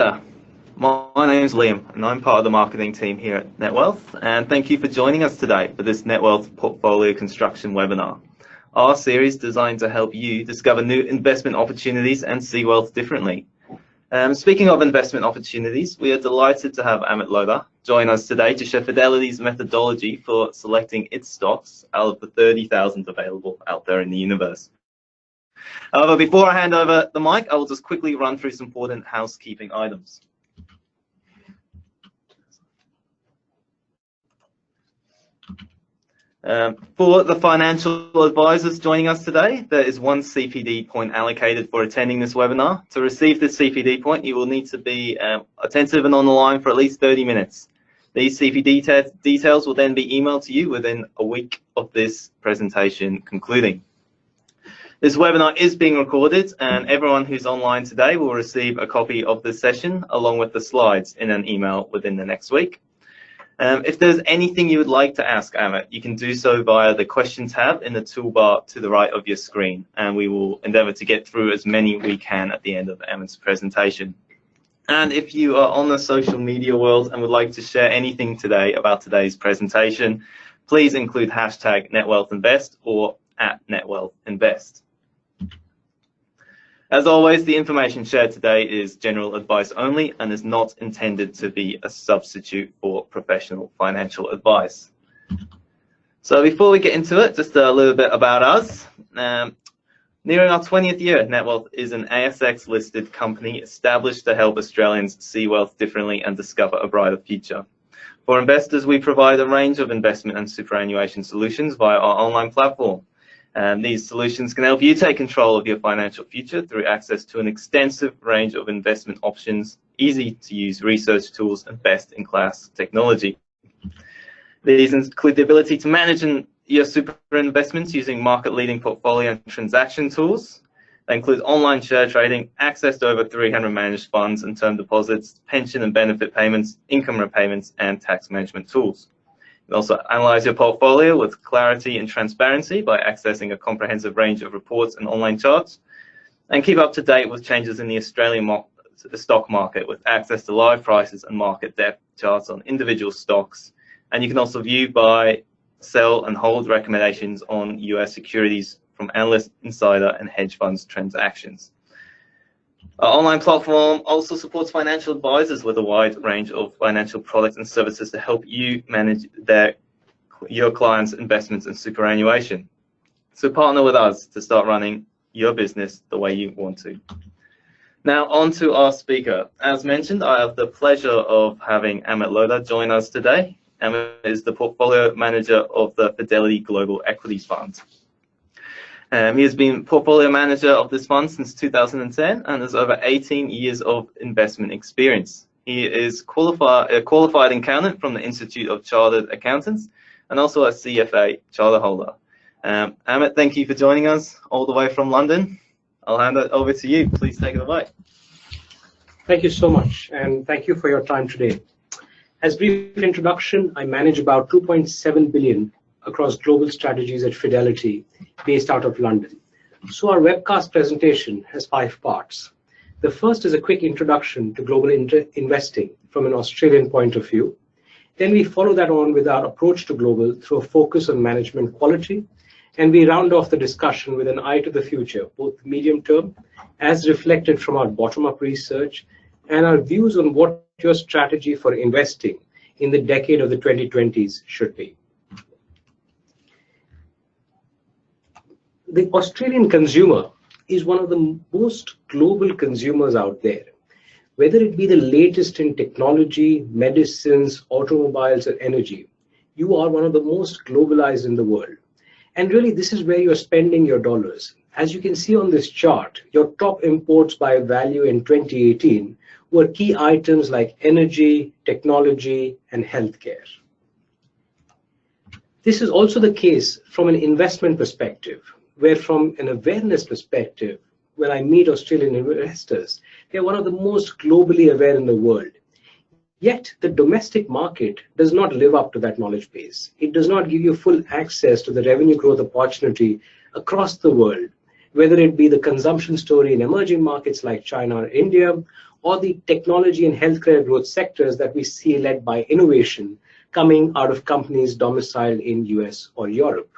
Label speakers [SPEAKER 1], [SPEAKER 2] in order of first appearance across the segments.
[SPEAKER 1] My name is Liam and I'm part of the marketing team here at Netwealth, and thank you for joining us today for this Netwealth Portfolio Construction webinar. Our series designed to help you discover new investment opportunities and see wealth differently. Speaking of investment opportunities, we are delighted to have Amit Lodha join us today to share Fidelity's methodology for selecting its stocks out of the 30,000 available out there in the universe. However, before I hand over the mic, I will just quickly run through some important housekeeping items. For the financial advisors joining us today, there is one CPD point allocated for attending this webinar. To receive this CPD point, you will need to be attentive and on the line for at least 30 minutes. These CPD details will then be emailed to you within a week of this presentation concluding. This webinar is being recorded, and everyone who's online today will receive a copy of this session along with the slides in an email within the next week. If there's anything you would like to ask Amit, you can do so via the question tab in the toolbar to the right of your screen, and we will endeavor to get through as many we can at the end of Amit's presentation. And if you are on the social media world and would like to share anything today about today's presentation, please include hashtag NetwealthInvest or @NetwealthInvest. As always, the information shared today is general advice only and is not intended to be a substitute for professional financial advice. So before we get into it, just a little bit about us. Nearing our 20th year, Netwealth is an ASX-listed company established to help Australians see wealth differently and discover a brighter future. For investors, we provide a range of investment and superannuation solutions via our online platform. These solutions can help you take control of your financial future through access to an extensive range of investment options, easy-to-use research tools, and best-in-class technology. These include the ability to manage your super investments using market-leading portfolio and transaction tools. They include online share trading, access to over 300 managed funds and term deposits, pension and benefit payments, income repayments, and tax management tools. You can also analyze your portfolio with clarity and transparency by accessing a comprehensive range of reports and online charts, and keep up to date with changes in the Australian stock market with access to live prices and market depth charts on individual stocks. And you can also view, buy, sell, and hold recommendations on US securities from analyst, insider, and hedge funds transactions. Our online platform also supports financial advisors with a wide range of financial products and services to help you manage your clients' investments and superannuation. So partner with us to start running your business the way you want to. Now on to our speaker. As mentioned, I have the pleasure of having Amit Lodha join us today. Amit is the portfolio manager of the Fidelity Global Equities Fund. He has been portfolio manager of this fund since 2010 and has over 18 years of investment experience. He is a qualified accountant from the Institute of Chartered Accountants and also a CFA charter holder. Amit, thank you for joining us all the way from London. I'll hand it over to you. Please take it away.
[SPEAKER 2] Thank you so much, and thank you for your time today. As brief introduction, I manage about 2.7 billion across global strategies at Fidelity, based out of London. So our webcast presentation has 5 parts. The first is a quick introduction to global investing from an Australian point of view. Then we follow that on with our approach to global through a focus on management quality. And we round off the discussion with an eye to the future, both medium term, as reflected from our bottom-up research, and our views on what your strategy for investing in the decade of the 2020s should be. The Australian consumer is one of the most global consumers out there. Whether it be the latest in technology, medicines, automobiles, or energy, you are one of the most globalized in the world. And really, this is where you're spending your dollars. As you can see on this chart, your top imports by value in 2018 were key items like energy, technology, and healthcare. This is also the case from an investment perspective, where from an awareness perspective, when I meet Australian investors, they're one of the most globally aware in the world. Yet the domestic market does not live up to that knowledge base. It does not give you full access to the revenue growth opportunity across the world, whether it be the consumption story in emerging markets like China or India, or the technology and healthcare growth sectors that we see led by innovation coming out of companies domiciled in US or Europe.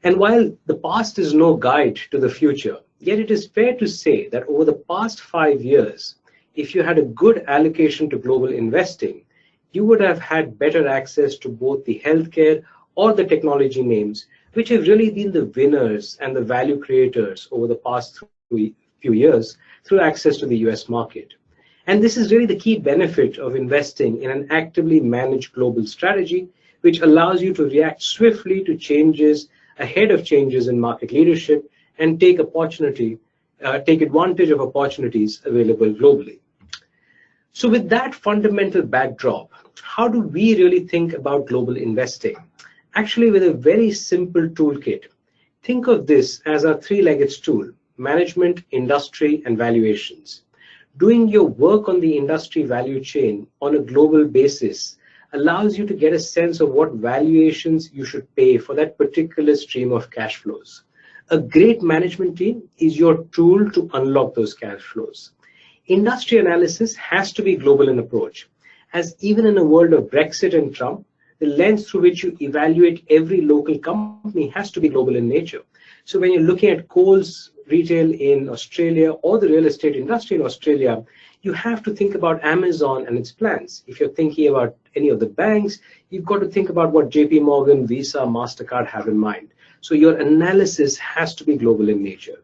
[SPEAKER 2] And while the past is no guide to the future, yet it is fair to say that over the past 5 years, if you had a good allocation to global investing, you would have had better access to both the healthcare or the technology names, which have really been the winners and the value creators over the past few years through access to the US market. And this is really the key benefit of investing in an actively managed global strategy, which allows you to react swiftly to changes ahead of changes in market leadership and take advantage of opportunities available globally. So with that fundamental backdrop, how do we really think about global investing? Actually, with a very simple toolkit. Think of this as our three-legged stool: management, industry, and valuations. Doing your work on the industry value chain on a global basis allows you to get a sense of what valuations you should pay for that particular stream of cash flows. A great management team is your tool to unlock those cash flows. Industry analysis has to be global in approach, as even in a world of Brexit and Trump, the lens through which you evaluate every local company has to be global in nature. So when you're looking at Coles retail in Australia or the real estate industry in Australia, you have to think about Amazon and its plans. If you're thinking about any of the banks, you've got to think about what JP Morgan, Visa, MasterCard have in mind. So your analysis has to be global in nature.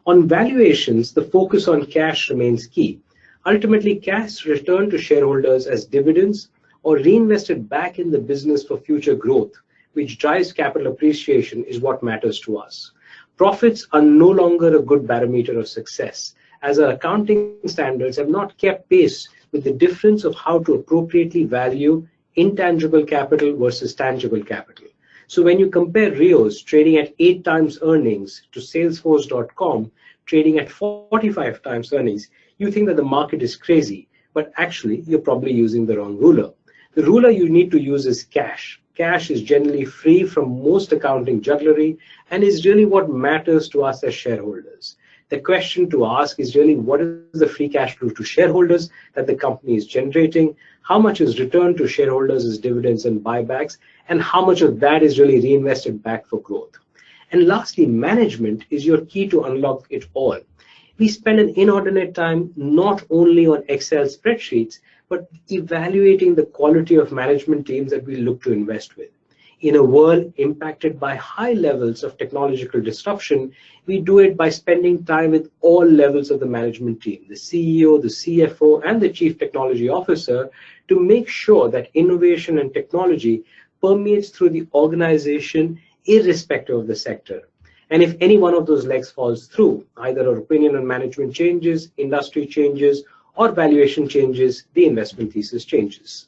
[SPEAKER 2] On valuations, the focus on cash remains key. Ultimately, cash returned to shareholders as dividends or reinvested back in the business for future growth, which drives capital appreciation, is what matters to us. Profits are no longer a good barometer of success, as our accounting standards have not kept pace with the difference of how to appropriately value intangible capital versus tangible capital. So when you compare Rios trading at 8 times earnings to Salesforce.com trading at 45 times earnings, you think that the market is crazy, but actually you're probably using the wrong ruler. The ruler you need to use is cash. Cash is generally free from most accounting jugglery and is really what matters to us as shareholders. The question to ask is really, what is the free cash flow to shareholders that the company is generating? How much is returned to shareholders as dividends and buybacks? And how much of that is really reinvested back for growth? And lastly, management is your key to unlock it all. We spend an inordinate time not only on Excel spreadsheets, but evaluating the quality of management teams that we look to invest with. In a world impacted by high levels of technological disruption, we do it by spending time with all levels of the management team, the CEO, the CFO, and the Chief Technology Officer, to make sure that innovation and technology permeates through the organization irrespective of the sector. And if any one of those legs falls through, either our opinion on management changes, industry changes, or valuation changes, the investment thesis changes.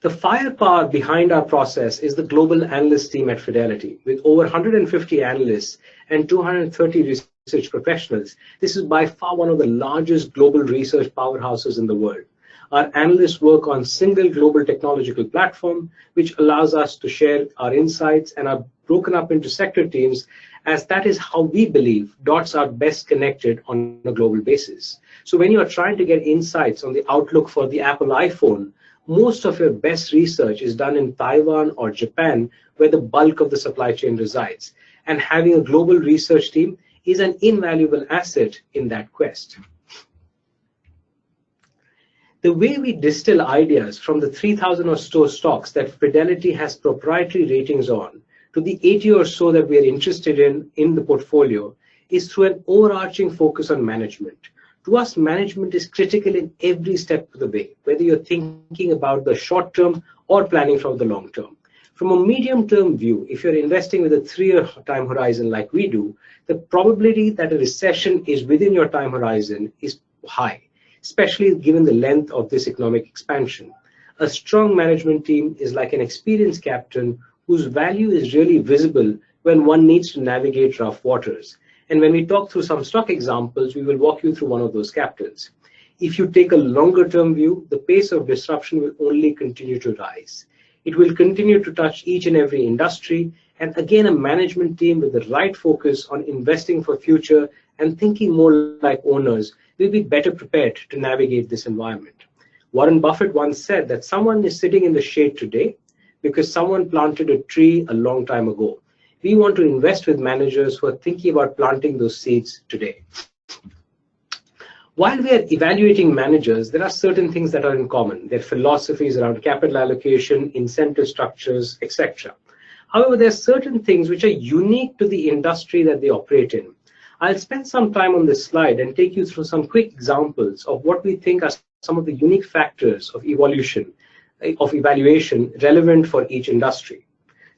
[SPEAKER 2] The firepower behind our process is the global analyst team at Fidelity. With over 150 analysts and 230 research professionals, this is by far one of the largest global research powerhouses in the world. Our analysts work on single global technological platform, which allows us to share our insights and are broken up into sector teams, as that is how we believe dots are best connected on a global basis. So when you are trying to get insights on the outlook for the Apple iPhone, most of your best research is done in Taiwan or Japan, where the bulk of the supply chain resides. And having a global research team is an invaluable asset in that quest. The way we distill ideas from the 3,000 or so stocks that Fidelity has proprietary ratings on to the 80 or so that we are interested in the portfolio is through an overarching focus on management. To us, management is critical in every step of the way, whether you're thinking about the short term or planning for the long term. From a medium-term view, if you're investing with a 3-year time horizon like we do, the probability that a recession is within your time horizon is high, especially given the length of this economic expansion. A strong management team is like an experienced captain whose value is really visible when one needs to navigate rough waters. And when we talk through some stock examples, we will walk you through one of those captains. If you take a longer-term view, the pace of disruption will only continue to rise. It will continue to touch each and every industry, And again, a management team with the right focus on investing for future and thinking more like owners will be better prepared to navigate this environment. Warren Buffett once said that someone is sitting in the shade today because someone planted a tree a long time ago. We want to invest with managers who are thinking about planting those seeds today. While we are evaluating managers, there are certain things that are in common. Their philosophies around capital allocation, incentive structures, etc. However, there are certain things which are unique to the industry that they operate in. I'll spend some time on this slide and take you through some quick examples of what we think are some of the unique factors of evaluation relevant for each industry.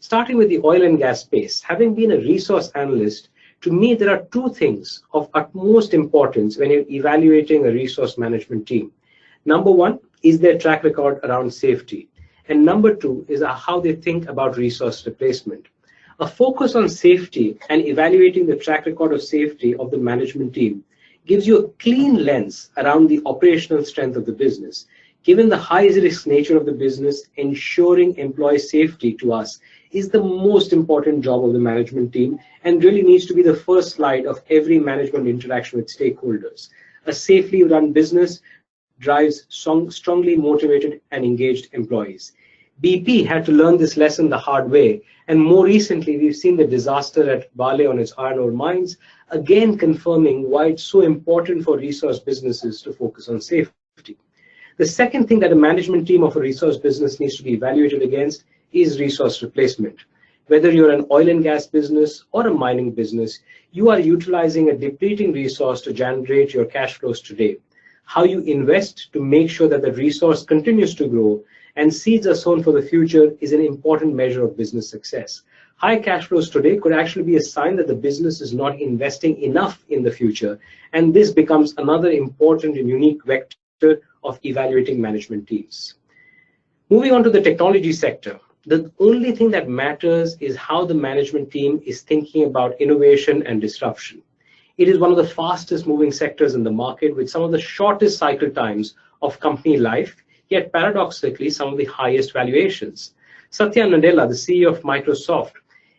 [SPEAKER 2] Starting with the oil and gas space, having been a resource analyst, to me, there are two things of utmost importance when you're evaluating a resource management team. Number one is their track record around safety. And number two is how they think about resource replacement. A focus on safety and evaluating the track record of safety of the management team gives you a clean lens around the operational strength of the business. Given the high-risk nature of the business, ensuring employee safety to us is the most important job of the management team and really needs to be the first slide of every management interaction with stakeholders. A safely run business drives strongly motivated and engaged employees. BP had to learn this lesson the hard way, and more recently we've seen the disaster at Vale on its iron ore mines, again confirming why it's so important for resource businesses to focus on safety. The second thing that a management team of a resource business needs to be evaluated against is resource replacement. Whether you're an oil and gas business or a mining business, you are utilizing a depleting resource to generate your cash flows today. How you invest to make sure that the resource continues to grow and seeds are sown for the future is an important measure of business success. High cash flows today could actually be a sign that the business is not investing enough in the future, and this becomes another important and unique vector of evaluating management teams. Moving on to the technology sector, the only thing that matters is how the management team is thinking about innovation and disruption. It is one of the fastest moving sectors in the market with some of the shortest cycle times of company life, yet paradoxically some of the highest valuations. Satya Nadella, the CEO of Microsoft,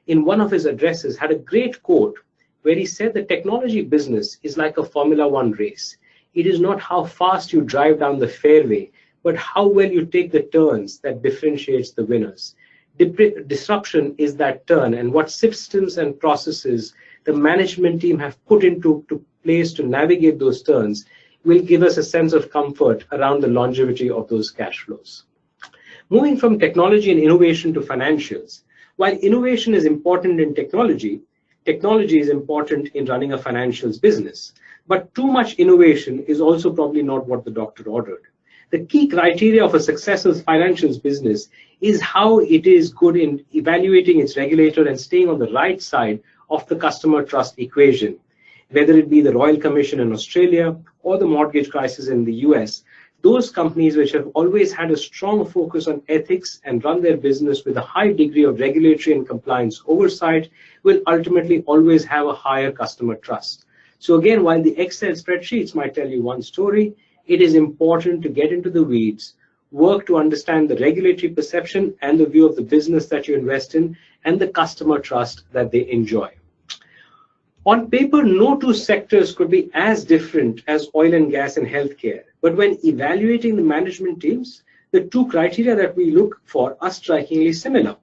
[SPEAKER 2] in one of his addresses had a great quote where he said the technology business is like a Formula One race. It is not how fast you drive down the fairway, but how well you take the turns that differentiates the winners. Disruption is that turn, and what systems and processes the management team have put into place to navigate those turns will give us a sense of comfort around the longevity of those cash flows. Moving from technology and innovation to financials, while innovation is important in technology, technology is important in running a financials business. But too much innovation is also probably not what the doctor ordered. The key criteria of a successful financials business is how it is good in evaluating its regulator and staying on the right side of the customer trust equation. Whether it be the Royal Commission in Australia or the mortgage crisis in the US, those companies which have always had a strong focus on ethics and run their business with a high degree of regulatory and compliance oversight will ultimately always have a higher customer trust. So again, while the Excel spreadsheets might tell you one story, it is important to get into the weeds, work to understand the regulatory perception and the view of the business that you invest in and the customer trust that they enjoy. On paper, no two sectors could be as different as oil and gas and healthcare. But when evaluating the management teams, the two criteria that we look for are strikingly similar.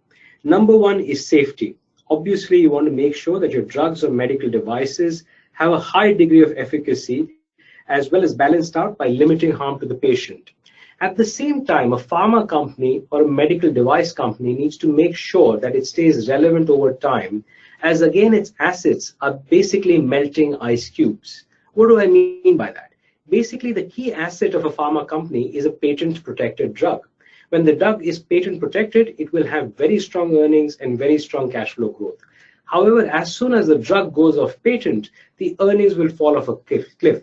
[SPEAKER 2] Number one is safety. Obviously, you want to make sure that your drugs or medical devices have a high degree of efficacy as well as balanced out by limiting harm to the patient. At the same time, a pharma company or a medical device company needs to make sure that it stays relevant over time, as again, its assets are basically melting ice cubes. What do I mean by that? Basically, the key asset of a pharma company is a patent-protected drug. When the drug is patent-protected, it will have very strong earnings and very strong cash flow growth. However, as soon as the drug goes off patent, the earnings will fall off a cliff.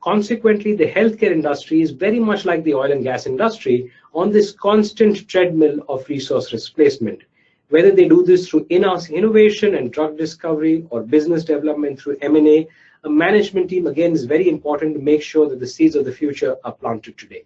[SPEAKER 2] Consequently, the healthcare industry is very much like the oil and gas industry on this constant treadmill of resource replacement. Whether they do this through in-house innovation and drug discovery or business development through M&A, a management team, again, is very important to make sure that the seeds of the future are planted today.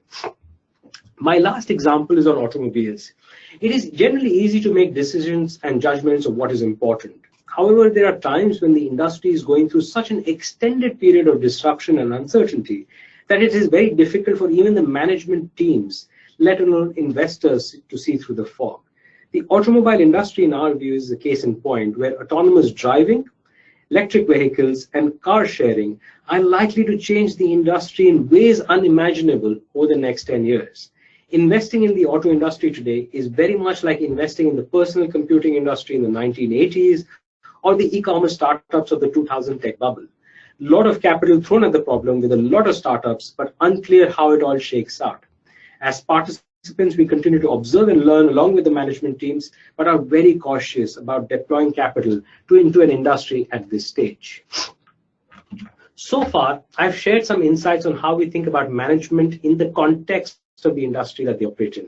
[SPEAKER 2] My last example is on automobiles. It is generally easy to make decisions and judgments of what is important. However, there are times when the industry is going through such an extended period of disruption and uncertainty that it is very difficult for even the management teams, let alone investors, to see through the fog. The automobile industry, in our view, is the case in point, where autonomous driving, electric vehicles, and car sharing are likely to change the industry in ways unimaginable over the next 10 years. Investing in the auto industry today is very much like investing in the personal computing industry in the 1980s or the e-commerce startups of the 2000 tech bubble. A lot of capital thrown at the problem with a lot of startups, but unclear how it all shakes out. As participants, we continue to observe and learn along with the management teams, but are very cautious about deploying capital into an industry at this stage. So far, I've shared some insights on how we think about management in the context of the industry that they operate in.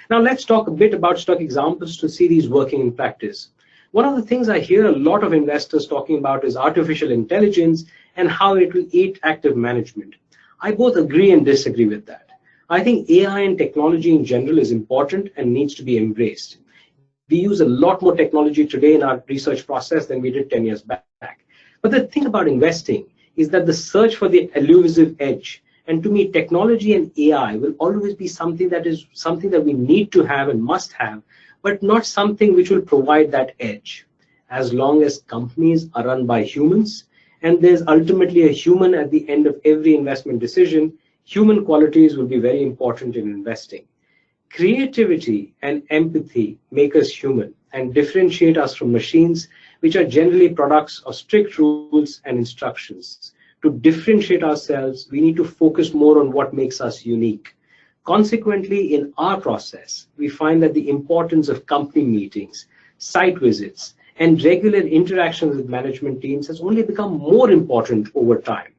[SPEAKER 2] Now let's talk a bit about stock examples to see these working in practice. One of the things I hear a lot of investors talking about is artificial intelligence and how it will eat active management. I both agree and disagree with that. I think AI and technology in general is important and needs to be embraced. We use a lot more technology today in our research process than we did 10 years back. But the thing about investing is that the search for the elusive edge, and to me, technology and AI will always be something that we need to have and must have, but not something which will provide that edge. As long as companies are run by humans, and there's ultimately a human at the end of every investment decision, human qualities will be very important in investing. Creativity and empathy make us human and differentiate us from machines, which are generally products of strict rules and instructions. To differentiate ourselves, we need to focus more on what makes us unique. Consequently, in our process, we find that the importance of company meetings, site visits, and regular interactions with management teams has only become more important over time.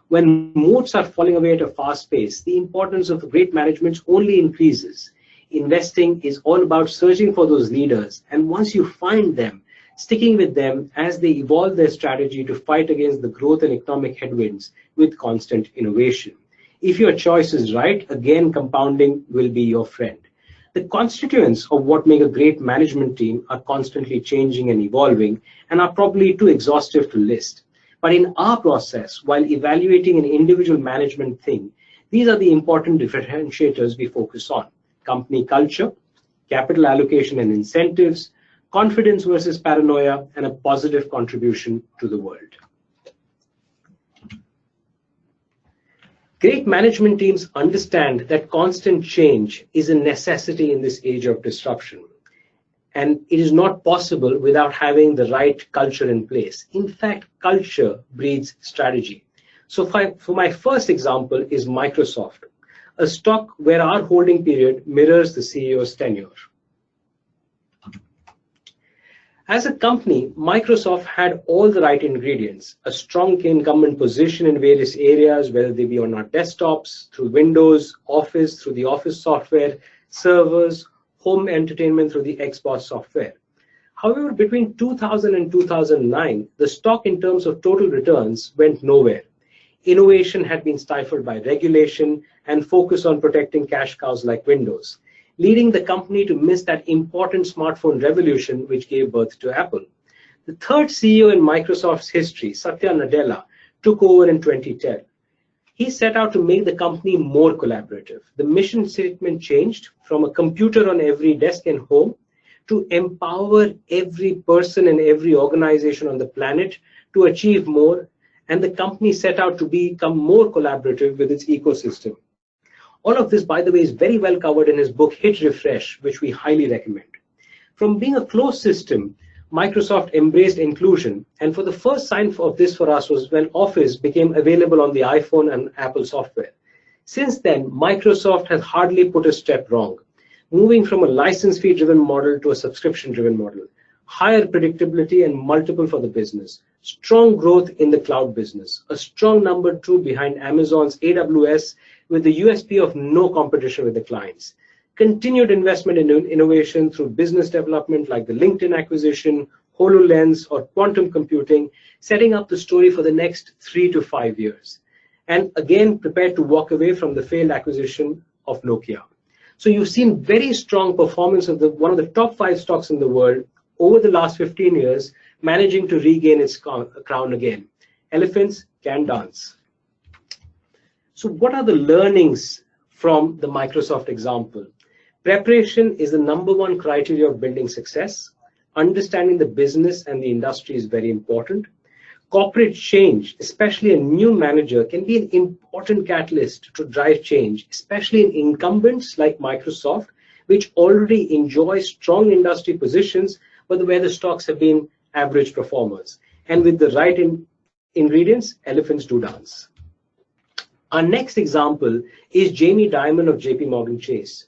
[SPEAKER 2] When moats are falling away at a fast pace, the importance of great management only increases. Investing is all about searching for those leaders, and once you find them, sticking with them as they evolve their strategy to fight against the growth and economic headwinds with constant innovation. If your choice is right, again, compounding will be your friend. The constituents of what make a great management team are constantly changing and evolving and are probably too exhaustive to list. But in our process, while evaluating an individual management thing, these are the important differentiators we focus on: company culture, capital allocation and incentives, confidence versus paranoia, and a positive contribution to the world. Great management teams understand that constant change is a necessity in this age of disruption, and it is not possible without having the right culture in place. In fact, culture breeds strategy. So for my first example is Microsoft, a stock where our holding period mirrors the CEO's tenure. As a company, Microsoft had all the right ingredients: a strong incumbent position in various areas, whether they be on our desktops, through Windows, Office, through the Office software, servers, home entertainment through the Xbox software. However, between 2000 and 2009, the stock in terms of total returns went nowhere. Innovation had been stifled by regulation and focus on protecting cash cows like Windows, leading the company to miss that important smartphone revolution which gave birth to Apple. The third CEO in Microsoft's history, Satya Nadella, took over in 2010. He set out to make the company more collaborative. The mission statement changed from a computer on every desk and home to empower every person and every organization on the planet to achieve more, and the company set out to become more collaborative with its ecosystem. All of this, by the way, is very well covered in his book, Hit Refresh, which we highly recommend. From being a closed system, Microsoft embraced inclusion, and for the first sign of this for us was when Office became available on the iPhone and Apple software. Since then, Microsoft has hardly put a step wrong, moving from a license fee-driven model to a subscription-driven model, higher predictability and multiple for the business, strong growth in the cloud business, a strong number 2 behind Amazon's AWS with the USP of no competition with the clients, continued investment in innovation through business development like the LinkedIn acquisition, HoloLens, or quantum computing, setting up the story for the next 3 to 5 years. And again, prepared to walk away from the failed acquisition of Nokia. So you've seen very strong performance of one of the top 5 stocks in the world over the last 15 years, managing to regain its crown again. Elephants can dance. So what are the learnings from the Microsoft example? Preparation is the #1 criteria of building success. Understanding the business and the industry is very important. Corporate change, especially a new manager, can be an important catalyst to drive change, especially in incumbents like Microsoft, which already enjoy strong industry positions, but where the stocks have been average performers. And with the right ingredients, elephants do dance. Our next example is Jamie Dimon of JP Morgan Chase.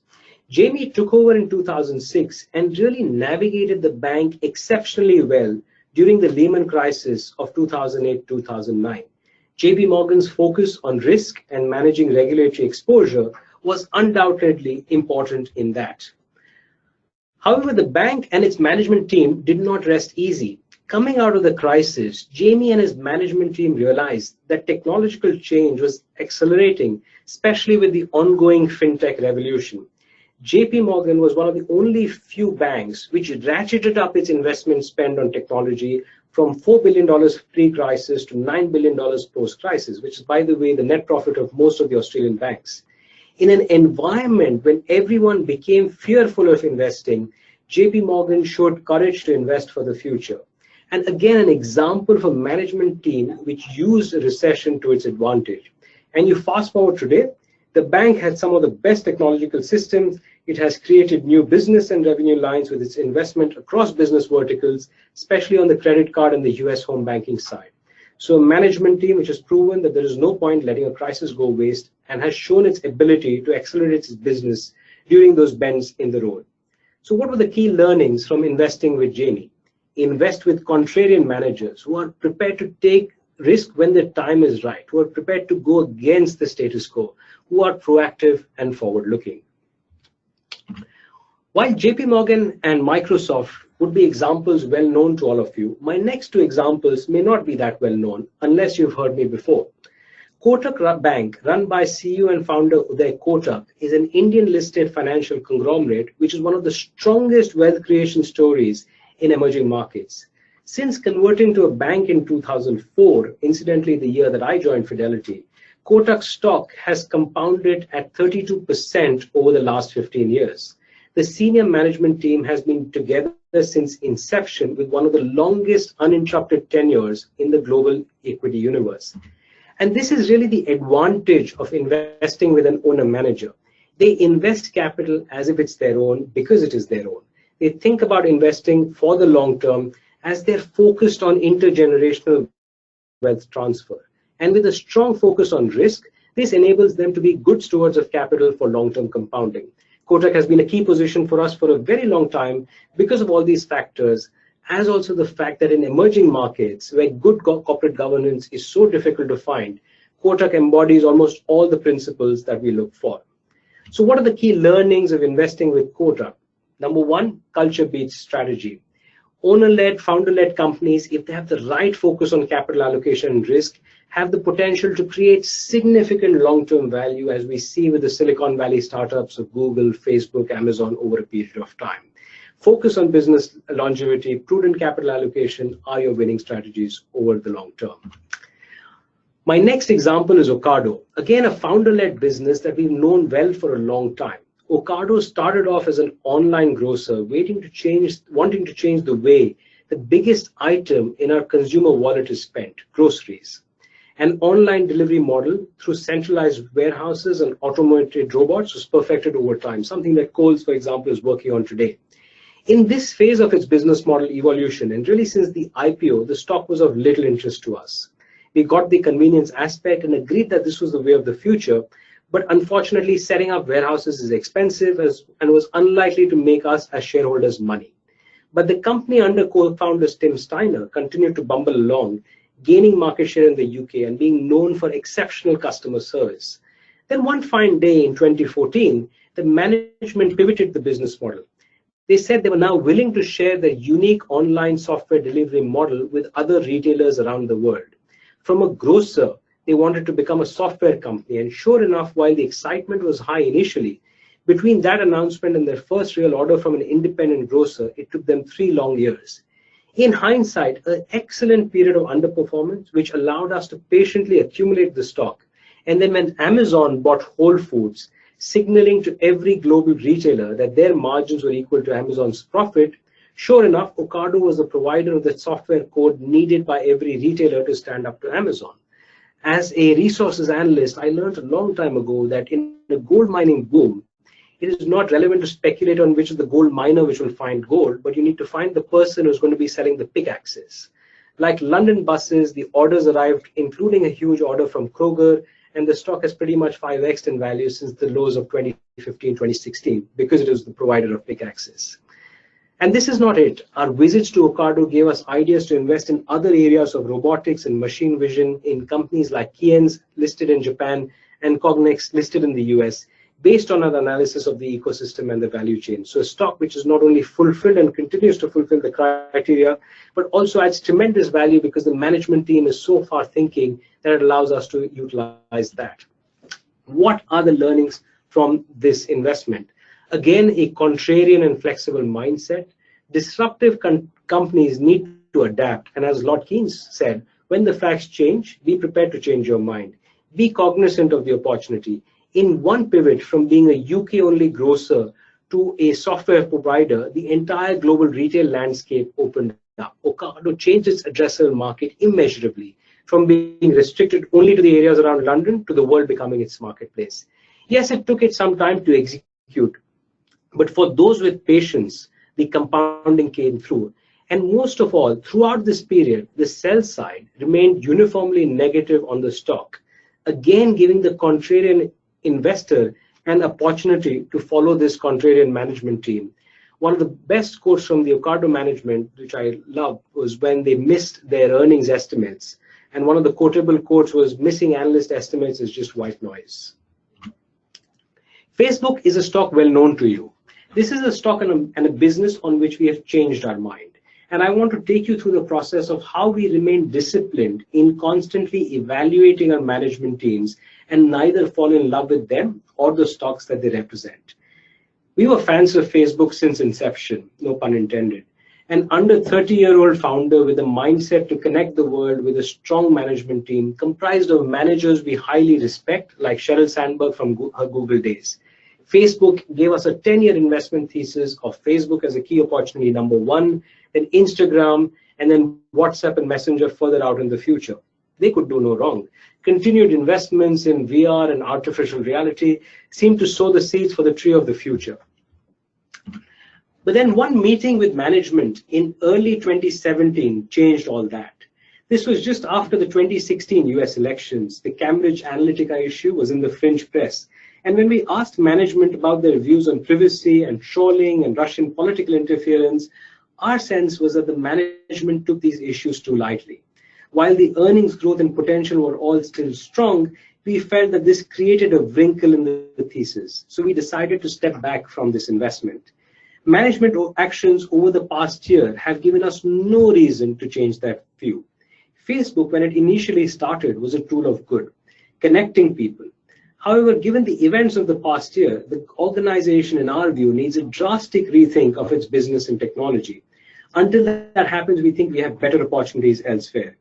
[SPEAKER 2] Jamie took over in 2006 and really navigated the bank exceptionally well during the Lehman crisis of 2008-2009. JP Morgan's focus on risk and managing regulatory exposure was undoubtedly important in that. However, the bank and its management team did not rest easy. Coming out of the crisis, Jamie and his management team realized that technological change was accelerating, especially with the ongoing fintech revolution. JP Morgan was one of the only few banks which ratcheted up its investment spend on technology from $4 billion pre-crisis to $9 billion post-crisis, which is, by the way, the net profit of most of the Australian banks. In an environment when everyone became fearful of investing, JP Morgan showed courage to invest for the future. And again, an example of a management team which used a recession to its advantage. And you fast forward today, the bank had some of the best technological systems. It has created new business and revenue lines with its investment across business verticals, especially on the credit card and the US home banking side. So a management team which has proven that there is no point letting a crisis go waste and has shown its ability to accelerate its business during those bends in the road. So what were the key learnings from investing with Jamie? Invest with contrarian managers who are prepared to take risk when the time is right, who are prepared to go against the status quo, who are proactive and forward-looking. While JP Morgan and Microsoft would be examples well known to all of you, my next 2 examples may not be that well known unless you've heard me before. Kotak Bank, run by CEO and founder Uday Kotak, is an Indian-listed financial conglomerate which is one of the strongest wealth creation stories in emerging markets. Since converting to a bank in 2004, incidentally the year that I joined Fidelity, Kotak stock has compounded at 32% over the last 15 years. The senior management team has been together since inception with one of the longest uninterrupted tenures in the global equity universe. And this is really the advantage of investing with an owner-manager. They invest capital as if it's their own because it is their own. They think about investing for the long term as they're focused on intergenerational wealth transfer. And with a strong focus on risk, this enables them to be good stewards of capital for long-term compounding. Kotak has been a key position for us for a very long time because of all these factors, as also the fact that in emerging markets where good corporate governance is so difficult to find, Kotak embodies almost all the principles that we look for. So what are the key learnings of investing with Kotak? Number 1, culture beats strategy. Owner-led, founder-led companies, if they have the right focus on capital allocation and risk, have the potential to create significant long-term value, as we see with the Silicon Valley startups of Google, Facebook, Amazon over a period of time. Focus on business longevity, prudent capital allocation are your winning strategies over the long term. My next example is Ocado, again a founder-led business that we've known well for a long time. Ocado started off as an online grocer, wanting to change the way the biggest item in our consumer wallet is spent, groceries. An online delivery model through centralized warehouses and automated robots was perfected over time, something that Kohl's, for example, is working on today. In this phase of its business model evolution, and really since the IPO, the stock was of little interest to us. We got the convenience aspect and agreed that this was the way of the future, but unfortunately, setting up warehouses is expensive and was unlikely to make us as shareholders money. But the company under co-founders Tim Steiner continued to bumble along, gaining market share in the UK and being known for exceptional customer service. Then one fine day in 2014, the management pivoted the business model. They said they were now willing to share their unique online software delivery model with other retailers around the world. From a grocer, they wanted to become a software company, and sure enough, while the excitement was high initially, Between that announcement and their first real order from an independent grocer, it took them 3 long years. In hindsight, an excellent period of underperformance, which allowed us to patiently accumulate the stock. And then when Amazon bought Whole Foods, signaling to every global retailer that their margins were equal to Amazon's profit, sure enough, Ocado was the provider of the software code needed by every retailer to stand up to Amazon. As a resources analyst, I learned a long time ago that in a gold mining boom, it is not relevant to speculate on which is the gold miner which will find gold, but you need to find the person who's going to be selling the pickaxes. Like London buses, the orders arrived, including a huge order from Kroger, and the stock has pretty much 5x'd in value since the lows of 2015, 2016, because it is the provider of pickaxes. And this is not it. Our visits to Ocado gave us ideas to invest in other areas of robotics and machine vision in companies like Keyence, listed in Japan, and Cognex, listed in the US, based on our analysis of the ecosystem and the value chain. So a stock which is not only fulfilled and continues to fulfill the criteria, but also adds tremendous value because the management team is so far thinking that it allows us to utilize that. What are the learnings from this investment? Again, a contrarian and flexible mindset. Disruptive companies need to adapt. And as Lord Keynes said, when the facts change, be prepared to change your mind. Be cognizant of the opportunity. In one pivot from being a UK-only grocer to a software provider, the entire global retail landscape opened up. Ocado changed its addressable market immeasurably, from being restricted only to the areas around London to the world becoming its marketplace. Yes, it took it some time to execute, but for those with patience, the compounding came through. And most of all, throughout this period, the sell side remained uniformly negative on the stock, again giving the contrarian investor an opportunity to follow this contrarian management team. One of the best quotes from the Ocado management, which I love, was when they missed their earnings estimates. And one of the quotable quotes was, "Missing analyst estimates is just white noise." Facebook is a stock well known to you. This is a stock and a business on which we have changed our mind. And I want to take you through the process of how we remain disciplined in constantly evaluating our management teams and neither fall in love with them or the stocks that they represent. We were fans of Facebook since inception, no pun intended. An under 30-year-old founder with a mindset to connect the world with a strong management team comprised of managers we highly respect, like Sheryl Sandberg from her Google days. Facebook gave us a 10-year investment thesis of Facebook as a key opportunity number 1, then Instagram, and then WhatsApp and Messenger further out in the future. They could do no wrong. Continued investments in VR and artificial reality seemed to sow the seeds for the tree of the future. But then one meeting with management in early 2017 changed all that. This was just after the 2016 US elections. The Cambridge Analytica issue was in the fringe press. And when we asked management about their views on privacy and trolling and Russian political interference, our sense was that the management took these issues too lightly. While the earnings growth and potential were all still strong, we felt that this created a wrinkle in the thesis. So we decided to step back from this investment. Management actions over the past year have given us no reason to change that view. Facebook, when it initially started, was a tool of good, connecting people. However, given the events of the past year, the organization, in our view, needs a drastic rethink of its business and technology. Until that happens, we think we have better opportunities elsewhere.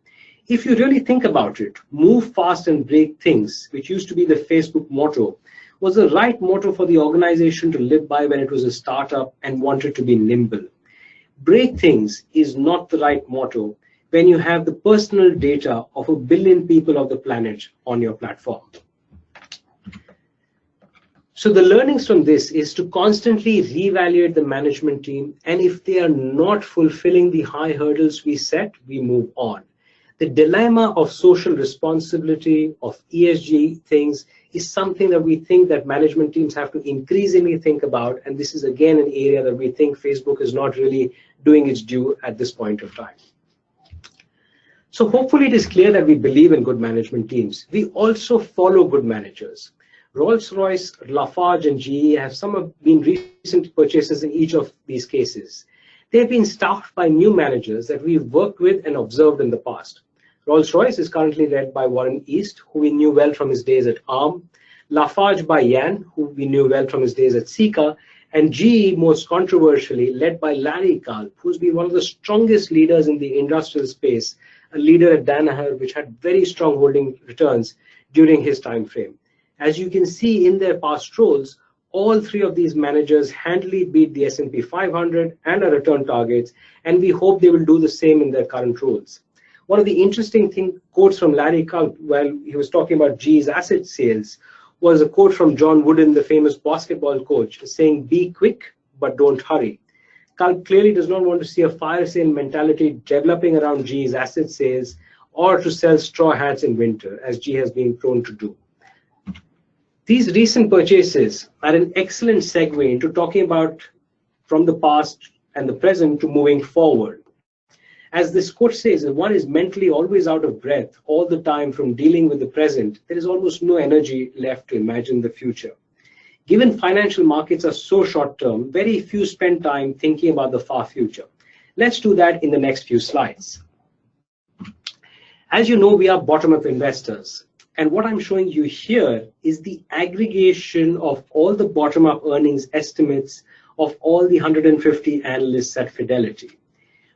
[SPEAKER 2] If you really think about it, move fast and break things, which used to be the Facebook motto, was the right motto for the organization to live by when it was a startup and wanted to be nimble. Break things is not the right motto when you have the personal data of 1 billion people of the planet on your platform. So the learnings from this is to constantly reevaluate the management team, and if they are not fulfilling the high hurdles we set, we move on. The dilemma of social responsibility, of ESG things, is something that we think that management teams have to increasingly think about, and this is again an area that we think Facebook is not really doing its due at this point of time. So hopefully it is clear that we believe in good management teams. We also follow good managers. Rolls-Royce, Lafarge, and GE have some of been recent purchases in each of these cases. They've been staffed by new managers that we've worked with and observed in the past. Rolls-Royce is currently led by Warren East, who we knew well from his days at ARM. Lafarge by Yan, who we knew well from his days at Sika, and GE, most controversially, led by Larry Culp, who's been one of the strongest leaders in the industrial space, a leader at Danaher, which had very strong holding returns during his time frame. As you can see in their past roles, all three of these managers handily beat the S&P 500 and our return targets, and we hope they will do the same in their current roles. One of the interesting quotes from Larry Culp while he was talking about GE's asset sales was a quote from John Wooden, the famous basketball coach, saying, "Be quick, but don't hurry." Culp clearly does not want to see a fire sale mentality developing around GE's asset sales or to sell straw hats in winter, as GE has been prone to do. These recent purchases are an excellent segue into talking about from the past and the present to moving forward. As this quote says, if one is mentally always out of breath all the time from dealing with the present, there is almost no energy left to imagine the future. Given financial markets are so short-term, very few spend time thinking about the far future. Let's do that in the next few slides. As you know, we are bottom-up investors. And what I'm showing you here is the aggregation of all the bottom-up earnings estimates of all the 150 analysts at Fidelity.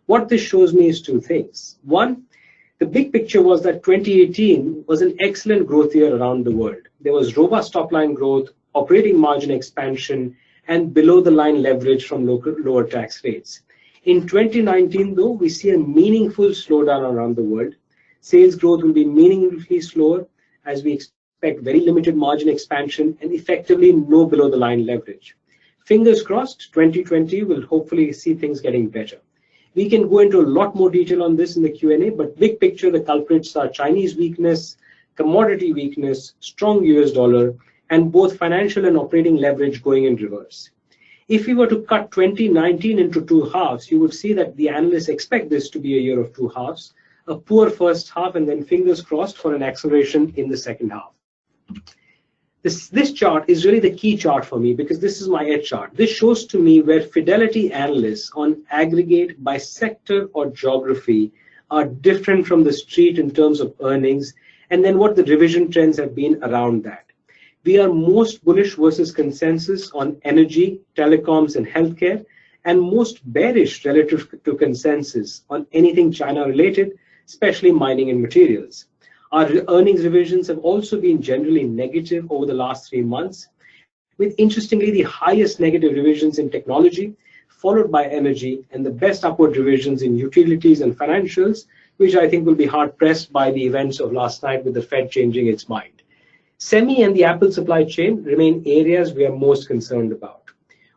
[SPEAKER 2] What this shows me is two things. One, the big picture was that 2018 was an excellent growth year around the world. There was robust top-line growth, operating margin expansion, and below-the-line leverage from lower tax rates. In 2019, though, we see a meaningful slowdown around the world. Sales growth will be meaningfully slower, as we expect very limited margin expansion and effectively no below-the-line leverage. Fingers crossed, 2020 will hopefully see things getting better. We can go into a lot more detail on this in the Q&A, but big picture, the culprits are Chinese weakness, commodity weakness, strong US dollar, and both financial and operating leverage going in reverse. If we were to cut 2019 into two halves, you would see that the analysts expect this to be a year of two halves, a poor first half, and then fingers crossed for an acceleration in the second half. This chart is really the key chart for me because this is my edge chart. This shows to me where Fidelity analysts on aggregate by sector or geography are different from the street in terms of earnings, and then what the revision trends have been around that. We are most bullish versus consensus on energy, telecoms, and healthcare, and most bearish relative to consensus on anything China related, especially mining and materials. Our earnings revisions have also been generally negative over the last 3 months, with interestingly the highest negative revisions in technology, followed by energy, and the best upward revisions in utilities and financials, which I think will be hard pressed by the events of last night with the Fed changing its mind. Semi and the Apple supply chain remain areas we are most concerned about.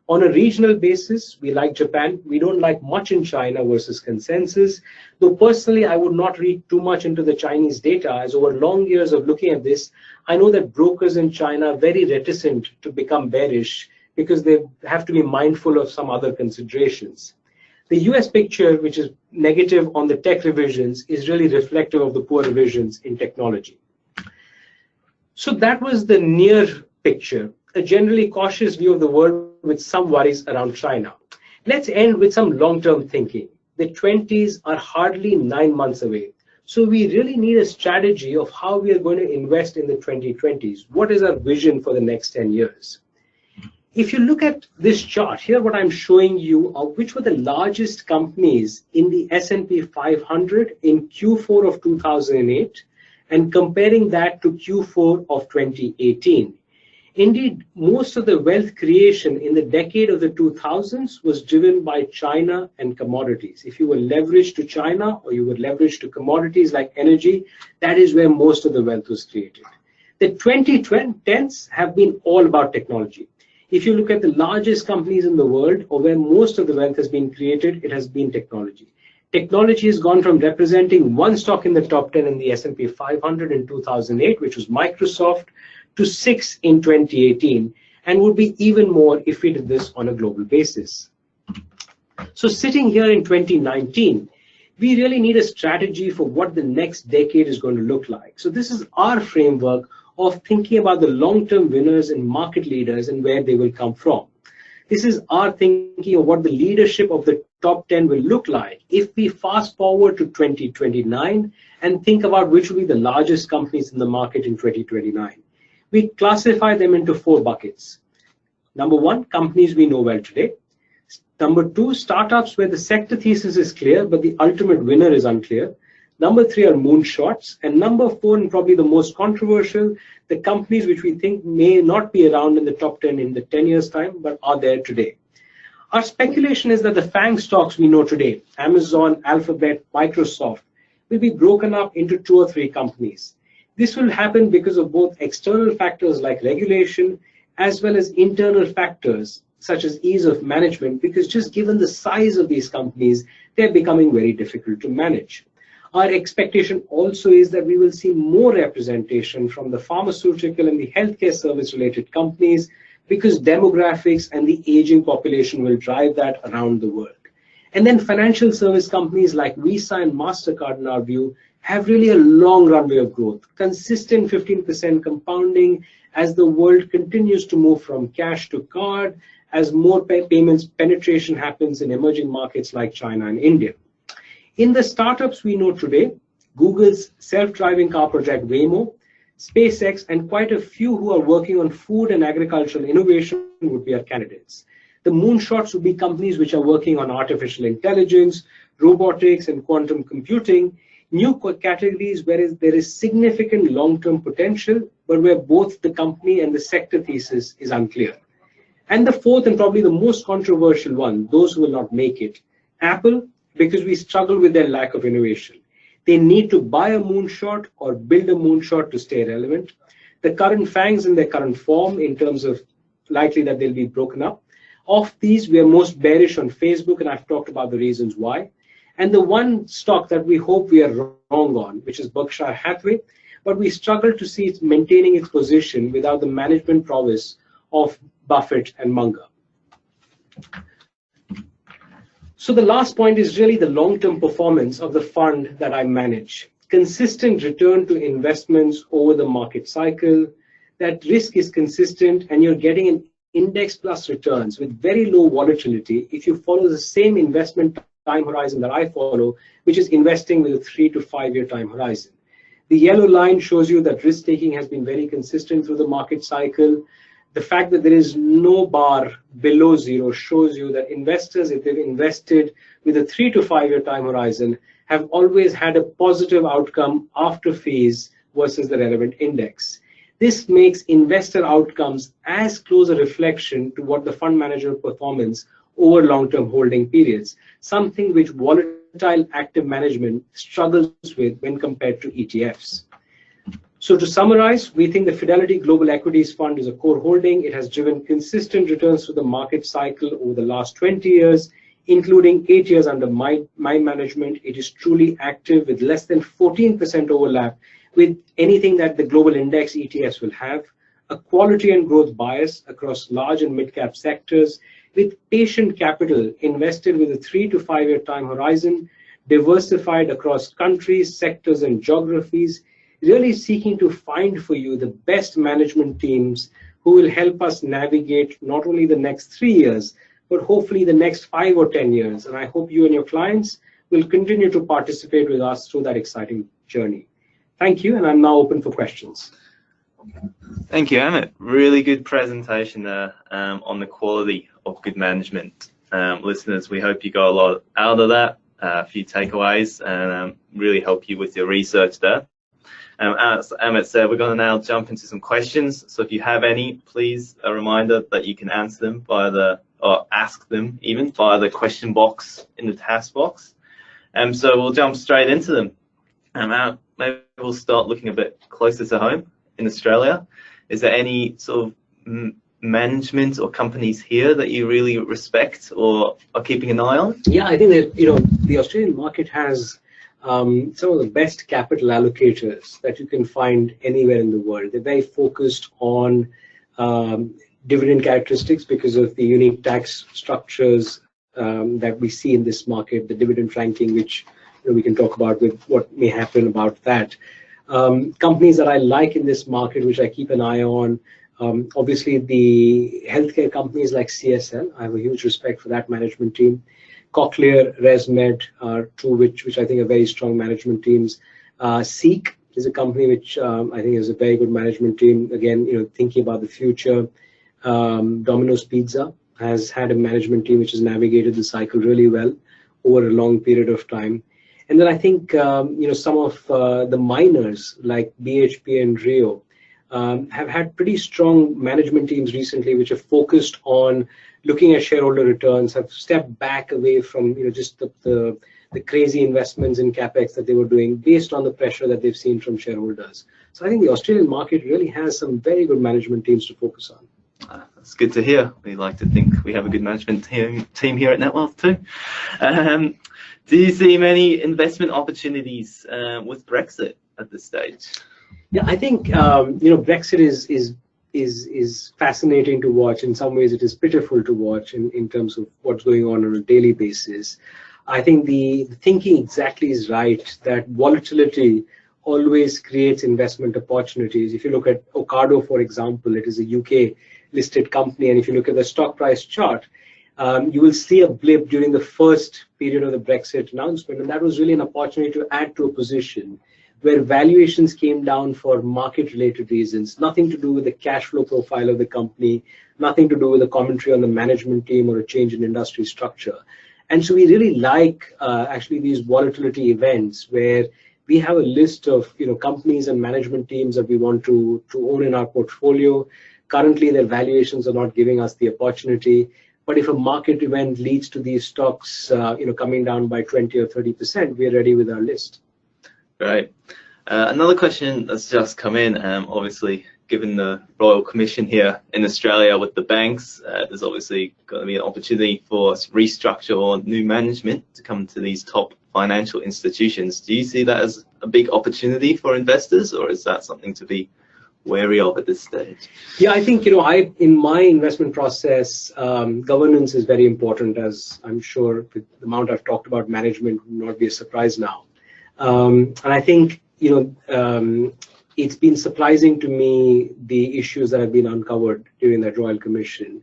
[SPEAKER 2] On a regional basis, we like Japan. We don't like much in China versus consensus, though personally I would not read too much into the Chinese data, as over long years of looking at this, I know that brokers in China are very reticent to become bearish because they have to be mindful of some other considerations. The US picture, which is negative on the tech revisions, is really reflective of the poor revisions in technology. So that was the near picture, a generally cautious view of the world with some worries around China. Let's end with some long-term thinking. The 20s are hardly 9 months away. So we really need a strategy of how we are going to invest in the 2020s. What is our vision for the next 10 years? If you look at this chart, here what I'm showing you are which were the largest companies in the S&P 500 in Q4 of 2008 and comparing that to Q4 of 2018. Indeed, most of the wealth creation in the decade of the 2000s was driven by China and commodities. If you were leveraged to China or you were leveraged to commodities like energy, that is where most of the wealth was created. The 2010s have been all about technology. If you look at the largest companies in the world or where most of the wealth has been created, it has been technology. Technology has gone from representing one stock in the top 10 in the S&P 500 in 2008, which was Microsoft, to 6 in 2018, and would be even more if we did this on a global basis. So sitting here in 2019, we really need a strategy for what the next decade is going to look like. So this is our framework of thinking about the long-term winners and market leaders and where they will come from. This is our thinking of what the leadership of the top 10 will look like if we fast forward to 2029 and think about which will be the largest companies in the market in 2029. We classify them into 4 buckets. Number 1, companies we know well today. Number 2, startups where the sector thesis is clear, but the ultimate winner is unclear. Number 3 are moonshots. And number 4, and probably the most controversial, the companies which we think may not be around in the top 10 in the 10 years' time, but are there today. Our speculation is that the FANG stocks we know today, Amazon, Alphabet, Microsoft, will be broken up into 2 or 3 companies. This will happen because of both external factors like regulation, as well as internal factors such as ease of management, because just given the size of these companies, they're becoming very difficult to manage. Our expectation also is that we will see more representation from the pharmaceutical and the healthcare service related companies, because demographics and the aging population will drive that around the world. And then financial service companies like Visa and MasterCard, in our view, have really a long runway of growth, consistent 15% compounding as the world continues to move from cash to card, as more payments penetration happens in emerging markets like China and India. In the startups we know today, Google's self-driving car project Waymo, SpaceX, and quite a few who are working on food and agricultural innovation would be our candidates. The moonshots would be companies which are working on artificial intelligence, robotics, and quantum computing, new categories where there is significant long-term potential, but where both the company and the sector thesis is unclear. And the 4th and probably the most controversial one, those who will not make it, Apple, because we struggle with their lack of innovation. They need to buy a moonshot or build a moonshot to stay relevant. The current FANGs in their current form, in terms of likely that they'll be broken up. Of these, we are most bearish on Facebook, and I've talked about the reasons why. And the one stock that we hope we are wrong on, which is Berkshire Hathaway, but we struggle to see it maintaining its position without the management prowess of Buffett and Munger. So the last point is really the long-term performance of the fund that I manage. Consistent return to investments over the market cycle, that risk is consistent, and you're getting an index plus returns with very low volatility if you follow the same investment time horizon that I follow, which is investing with a 3 to 5 year time horizon. The yellow line shows you that risk-taking has been very consistent through the market cycle. The fact that there is no bar below 0 shows you that investors, if they've invested with a 3 to 5 year time horizon, have always had a positive outcome after fees versus the relevant index. This makes investor outcomes as close a reflection to what the fund manager performance over long-term holding periods, something which volatile active management struggles with when compared to ETFs. So to summarize, we think the Fidelity Global Equities Fund is a core holding. It has driven consistent returns to the market cycle over the last 20 years, including 8 years under my management. It is truly active with less than 14% overlap with anything that the global index ETFs will have, a quality and growth bias across large and mid-cap sectors, with patient capital invested with a 3 to 5 year time horizon, diversified across countries, sectors, and geographies, really seeking to find for you the best management teams who will help us navigate not only the next 3 years, but hopefully the next 5 or 10 years. And I hope you and your clients will continue to participate with us through that exciting journey. Thank you, and I'm now open for questions.
[SPEAKER 1] Thank you, Amit. Really good presentation there on the quality of good management. Listeners, we hope you got a lot out of that, a few takeaways, and really help you with your research there. As Amit said, we're going to now jump into some questions. So if you have any, please, a reminder that you can answer them via the, or ask them even via the question box in the task box. So we'll jump straight into them. Maybe we'll start looking a bit closer to home in Australia. Is there any sort of management or companies here that you really respect or are keeping an eye on?
[SPEAKER 2] Yeah, I think that the Australian market has some of the best capital allocators that you can find anywhere in the world. They're very focused on dividend characteristics because of the unique tax structures that we see in this market, the dividend franking, which we can talk about with what may happen about that. Companies that I like in this market, which I keep an eye on, obviously the healthcare companies like CSL. I have a huge respect for that management team. Cochlear, ResMed are two which I think are very strong management teams. Seek is a company which I think is a very good management team. Again, thinking about the future. Domino's Pizza has had a management team which has navigated the cycle really well over a long period of time. And then I think some of the miners like BHP and Rio have had pretty strong management teams recently, which have focused on looking at shareholder returns, have stepped back away from just the crazy investments in capex that they were doing based on the pressure that they've seen from shareholders. So I think the Australian market really has some very good management teams to focus on.
[SPEAKER 1] That's good to hear. We like to think we have a good management team here at Netwealth too. Do you see many investment opportunities with Brexit at this stage?
[SPEAKER 2] Yeah, I think Brexit is fascinating to watch. In some ways, it is pitiful to watch in terms of what's going on a daily basis. I think the thinking exactly is right, that volatility always creates investment opportunities. If you look at Ocado, for example, it is a UK listed company, and if you look at the stock price chart, you will see a blip during the first period of the Brexit announcement, and that was really an opportunity to add to a position where valuations came down for market-related reasons, nothing to do with the cash flow profile of the company, nothing to do with the commentary on the management team or a change in industry structure. And so we really like actually these volatility events where we have a list of companies and management teams that we want to own in our portfolio. Currently, their valuations are not giving us the opportunity. But if a market event leads to these stocks, coming down by 20 or 30%, we're ready with our list.
[SPEAKER 1] Right. Another question that's just come in. Obviously, given the Royal Commission here in Australia with the banks, there's obviously going to be an opportunity for restructure or new management to come to these top financial institutions. Do you see that as a big opportunity for investors, or is that something to be wary of at this stage?
[SPEAKER 2] Yeah, I think in my investment process, governance is very important, as I'm sure with the amount I've talked about management will not be a surprise now. And I think it's been surprising to me the issues that have been uncovered during that Royal Commission.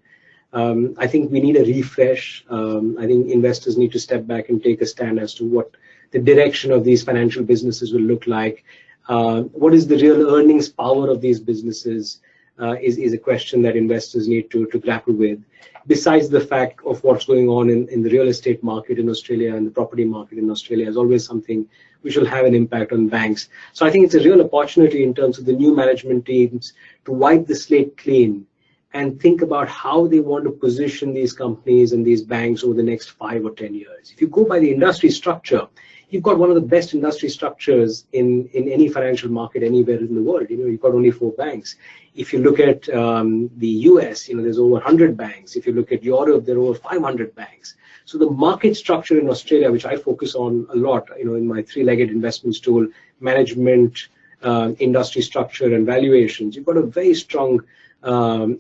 [SPEAKER 2] I think we need a refresh. I think investors need to step back and take a stand as to what the direction of these financial businesses will look like. What is the real earnings power of these businesses is a question that investors need to grapple with. Besides the fact of what's going on in the real estate market in Australia and the property market in Australia is always something which will have an impact on banks. So I think it's a real opportunity in terms of the new management teams to wipe the slate clean and think about how they want to position these companies and these banks over the next 5 or 10 years. If you go by the industry structure, you've got one of the best industry structures in any financial market anywhere in the world. You've got only 4 banks. If you look at the US, there's over 100 banks. If you look at Europe, there are over 500 banks. So the market structure in Australia, which I focus on a lot, in my 3-legged investments tool, management, industry structure, and valuations, you've got a very strong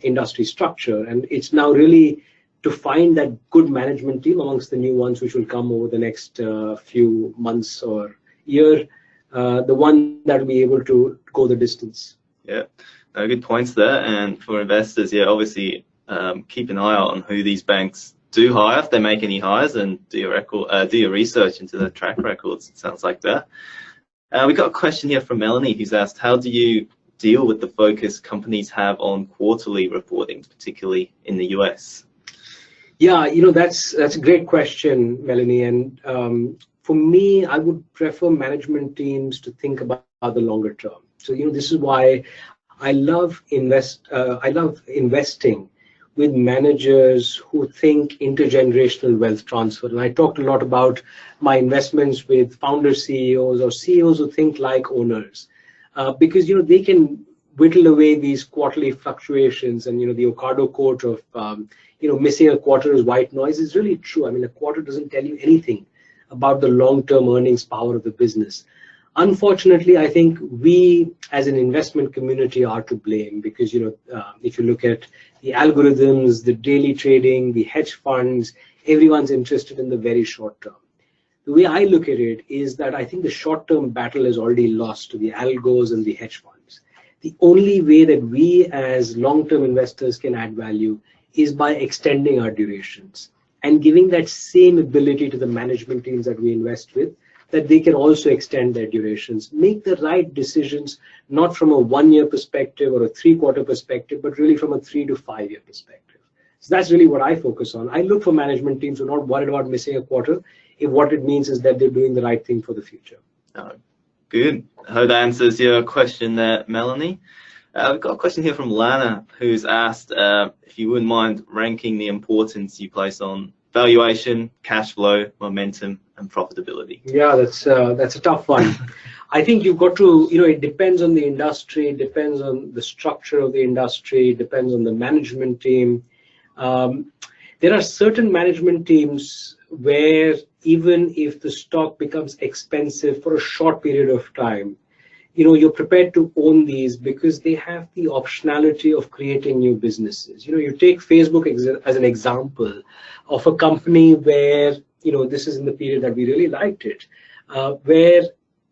[SPEAKER 2] industry structure, and it's now really to find that good management team amongst the new ones which will come over the next few months or year, the one that will be able to go the distance.
[SPEAKER 1] Yeah, good points there. And for investors, yeah, obviously keep an eye out on who these banks do hire, if they make any hires, and do your research into their track records. It sounds like that. We got a question here from Melanie, who's asked, how do you deal with the focus companies have on quarterly reporting, particularly in the US?
[SPEAKER 2] Yeah, that's a great question, Melanie. And for me, I would prefer management teams to think about the longer term. So this is why I love investing with managers who think intergenerational wealth transfer. And I talked a lot about my investments with founder CEOs or CEOs who think like owners, because they can whittle away these quarterly fluctuations. And the Ocado quote of missing a quarter is white noise is really true. I mean, a quarter doesn't tell you anything about the long-term earnings power of the business. Unfortunately, I think we as an investment community are to blame because, if you look at the algorithms, the daily trading, the hedge funds, everyone's interested in the very short term. The way I look at it is that I think the short-term battle is already lost to the algos and the hedge funds. The only way that we as long-term investors can add value is by extending our durations and giving that same ability to the management teams that we invest with, that they can also extend their durations. Make the right decisions, not from a 1 year perspective or a 3-quarter perspective, but really from a 3 to 5 year perspective. So that's really what I focus on. I look for management teams who are not worried about missing a quarter if what it means is that they're doing the right thing for the future.
[SPEAKER 1] Oh, good. I hope that answers your question there, Melanie. We've got a question here from Lana, who's asked if you wouldn't mind ranking the importance you place on valuation, cash flow, momentum, and profitability.
[SPEAKER 2] Yeah, that's a tough one. I think you've got to, it depends on the industry, it depends on the structure of the industry, it depends on the management team. There are certain management teams where even if the stock becomes expensive for a short period of time, you're prepared to own these because they have the optionality of creating new businesses. You take Facebook as an example of a company where, this is in the period that we really liked it, where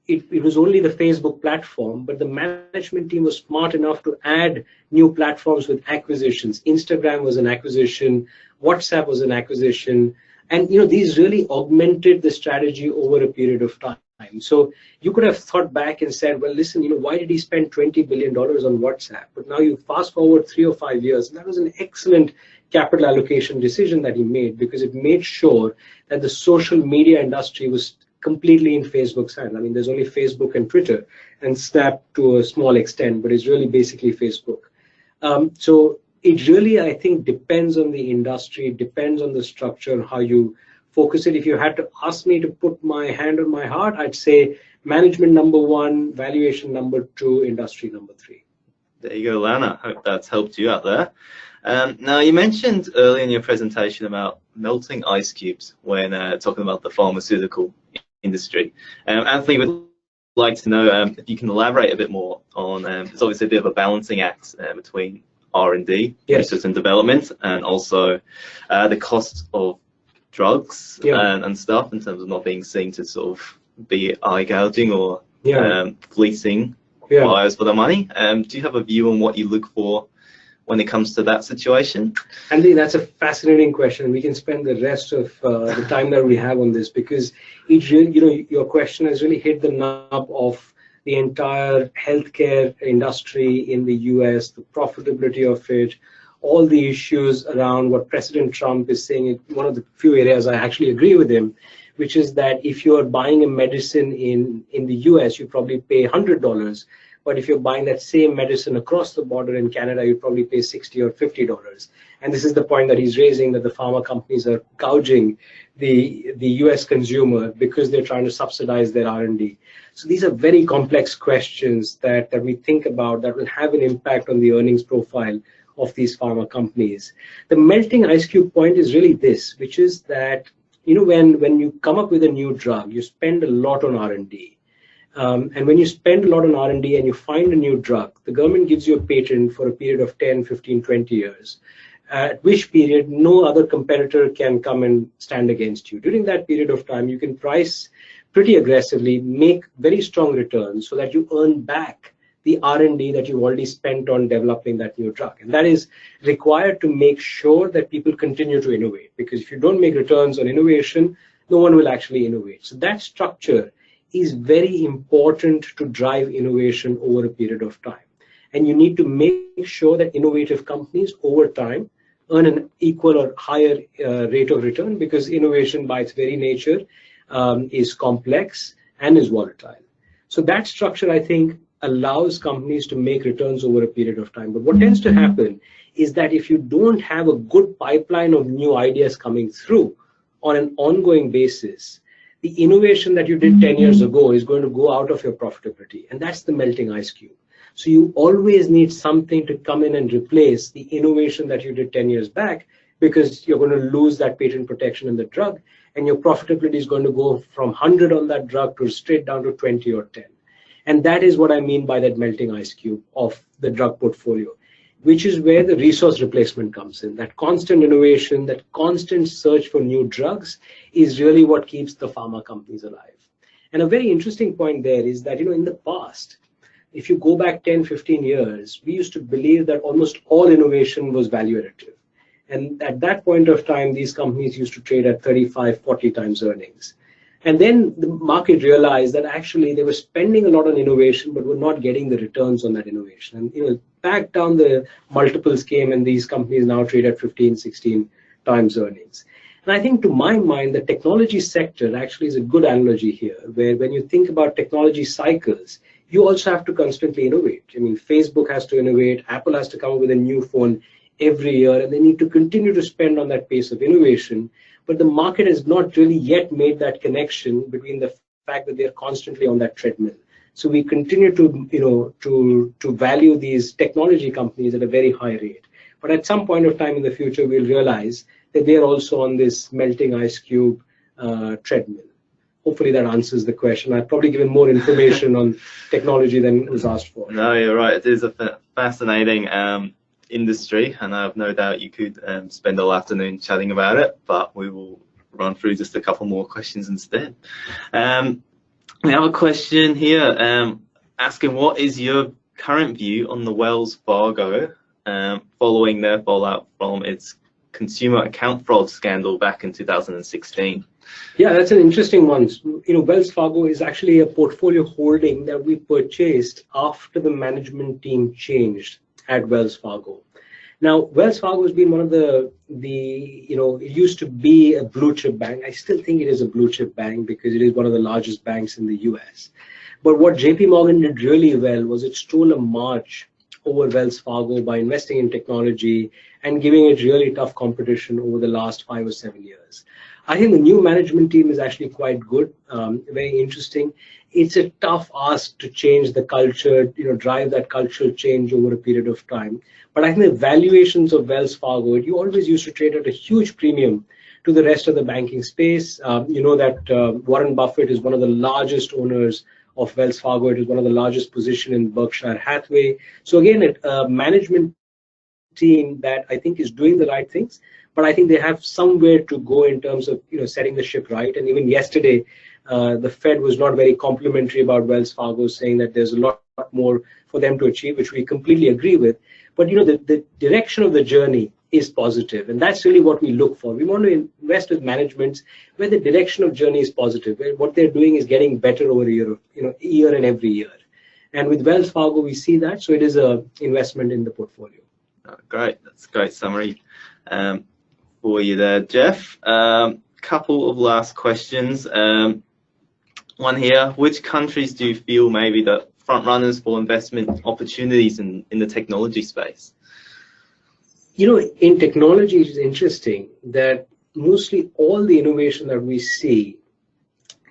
[SPEAKER 2] it was only the Facebook platform, but the management team was smart enough to add new platforms with acquisitions. Instagram was an acquisition, WhatsApp was an acquisition, and these really augmented the strategy over a period of time. So you could have thought back and said, well, listen, why did he spend $20 billion on WhatsApp? But now you fast forward 3 or 5 years, and that was an excellent capital allocation decision that he made, because it made sure that the social media industry was completely in Facebook's hand. I mean, there's only Facebook and Twitter and Snap to a small extent, but it's really basically Facebook. So it really, I think, depends on the industry, depends on the structure and how you focus it. If you had to ask me to put my hand on my heart, I'd say management number 1, valuation number 2, industry number 3.
[SPEAKER 1] There you go, Lana. Hope that's helped you out there. Now, you mentioned earlier in your presentation about melting ice cubes when talking about the pharmaceutical industry. Anthony would like to know if you can elaborate a bit more on, it's obviously a bit of a balancing act between R&D,
[SPEAKER 2] yes,
[SPEAKER 1] research and development, and also the cost of drugs and stuff, in terms of not being seen to sort of be eye gouging or fleecing buyers for the money. Do you have a view on what you look for when it comes to that situation?
[SPEAKER 2] Andy, that's a fascinating question. We can spend the rest of the time that we have on this, because it really, your question has really hit the nub of the entire healthcare industry in the US, the profitability of it, all the issues around what President Trump is saying. One of the few areas I actually agree with him, which is that if you're buying a medicine in the US, you probably pay $100. But if you're buying that same medicine across the border in Canada, you probably pay $60 or $50. And this is the point that he's raising, that the pharma companies are gouging the US consumer because they're trying to subsidize their R&D. So these are very complex questions that we think about that will have an impact on the earnings profile of these pharma companies. The melting ice cube point is really this, which is that, when you come up with a new drug, you spend a lot on R&D. And when you spend a lot on R&D and you find a new drug, the government gives you a patent for a period of 10, 15, 20 years, at which period no other competitor can come and stand against you. During that period of time, you can price pretty aggressively, make very strong returns so that you earn back the R&D that you've already spent on developing that new drug. And that is required to make sure that people continue to innovate, because if you don't make returns on innovation, no one will actually innovate. So that structure is very important to drive innovation over a period of time. And you need to make sure that innovative companies over time earn an equal or higher rate of return, because innovation by its very nature is complex and is volatile. So that structure, I think, allows companies to make returns over a period of time. But what tends to happen is that if you don't have a good pipeline of new ideas coming through on an ongoing basis, the innovation that you did 10 years ago is going to go out of your profitability. And that's the melting ice cube. So you always need something to come in and replace the innovation that you did 10 years back, because you're going to lose that patent protection in the drug, and your profitability is going to go from 100 on that drug to straight down to 20 or 10. And that is what I mean by that melting ice cube of the drug portfolio, which is where the resource replacement comes in. That constant innovation, that constant search for new drugs is really what keeps the pharma companies alive. And a very interesting point there is that, in the past, if you go back 10, 15 years, we used to believe that almost all innovation was value additive. And at that point of time, these companies used to trade at 35, 40 times earnings. And then the market realized that actually they were spending a lot on innovation, but were not getting the returns on that innovation. And back down the multiples came, and these companies now trade at 15, 16 times earnings. And I think, to my mind, the technology sector actually is a good analogy here, where when you think about technology cycles, you also have to constantly innovate. I mean, Facebook has to innovate, Apple has to come up with a new phone every year, and they need to continue to spend on that pace of innovation. But the market has not really yet made that connection between the fact that they're constantly on that treadmill. So we continue to, to value these technology companies at a very high rate. But at some point of time in the future, we'll realize that they're also on this melting ice cube treadmill. Hopefully that answers the question. I've probably given more information on technology than was asked for.
[SPEAKER 1] No, you're right. It is a fascinating industry, and I have no doubt you could spend all afternoon chatting about it, but we will run through just a couple more questions instead. We have a question here asking, what is your current view on the Wells Fargo following their fallout from its consumer account fraud scandal back in 2016?
[SPEAKER 2] Yeah, that's an interesting one. Wells Fargo is actually a portfolio holding that we purchased after the management team changed at Wells Fargo. Now, Wells Fargo has been one of the it used to be a blue chip bank. I still think it is a blue chip bank because it is one of the largest banks in the US. But what JP Morgan did really well was it stole a march over Wells Fargo by investing in technology and giving it really tough competition over the last 5 or 7 years. I think the new management team is actually quite good, very interesting. It's a tough ask to change the culture, drive that cultural change over a period of time. But I think the valuations of Wells Fargo, you always used to trade at a huge premium to the rest of the banking space. That Warren Buffett is one of the largest owners of Wells Fargo. It is one of the largest position in Berkshire Hathaway. So again, a management team that I think is doing the right things, but I think they have somewhere to go in terms of setting the ship right. And even yesterday, the Fed was not very complimentary about Wells Fargo, saying that there's a lot more for them to achieve, which we completely agree with. But the direction of the journey is positive, and that's really what we look for. We want to invest with managements where the direction of journey is positive, where what they're doing is getting better over a year and every year. And with Wells Fargo, we see that, so it is a investment in the portfolio.
[SPEAKER 1] Oh, great, that's a great summary for you there, Jeff. Couple of last questions. One here: which countries do you feel maybe the front runners for investment opportunities in the technology space?
[SPEAKER 2] In technology, it is interesting that mostly all the innovation that we see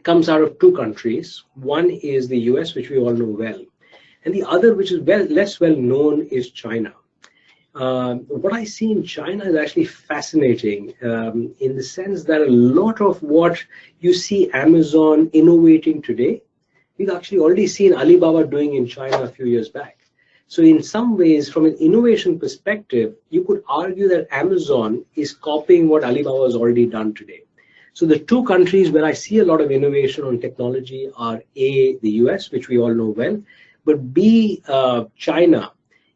[SPEAKER 2] comes out of two countries. One is the US, which we all know well, and the other, which is less well known, is China. What I see in China is actually fascinating in the sense that a lot of what you see Amazon innovating today, we've actually already seen Alibaba doing in China a few years back. So in some ways, from an innovation perspective, you could argue that Amazon is copying what Alibaba has already done today. So the two countries where I see a lot of innovation on technology are A, the US, which we all know well, but B, China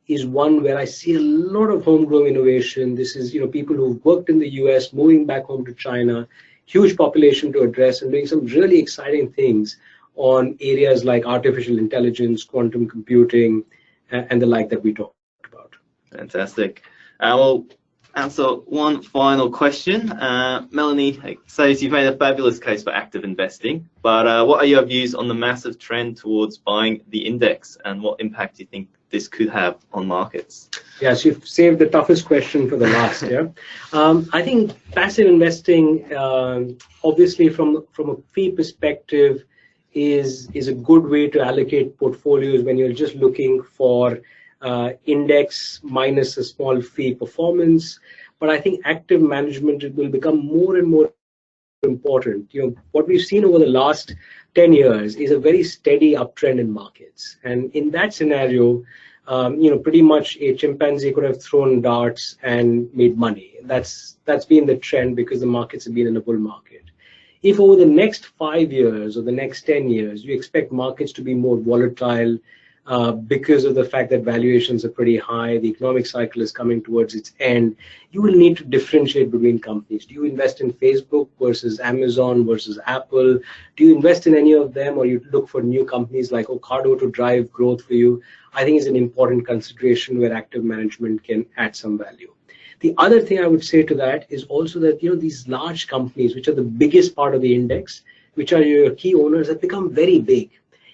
[SPEAKER 2] is one where I see a lot of homegrown innovation. This is, people who've worked in the US, moving back home to China, huge population to address, and doing some really exciting things on areas like artificial intelligence, quantum computing, and the like that we talked about.
[SPEAKER 1] Fantastic. We'll answer one final question. Melanie says you've made a fabulous case for active investing, but what are your views on the massive trend towards buying the index, and what impact do you think this could have on markets?
[SPEAKER 2] Yes, you've saved the toughest question for the last. Yeah, I think passive investing, obviously from a fee perspective, is a good way to allocate portfolios when you're just looking for index minus a small fee performance. But I think active management will become more and more important. What we've seen over the last 10 years is a very steady uptrend in markets, and in that scenario, pretty much a chimpanzee could have thrown darts and made money. That's been the trend because the markets have been in a bull market. If over the next 5 years or the next 10 years, you expect markets to be more volatile, because of the fact that valuations are pretty high, the economic cycle is coming towards its end, you will need to differentiate between companies. Do you invest in Facebook versus Amazon versus Apple? Do you invest in any of them, or you look for new companies like Ocado to drive growth for you? I think is an important consideration where active management can add some value. The other thing I would say to that is also that these large companies, which are the biggest part of the index, which are your key owners, have become very big.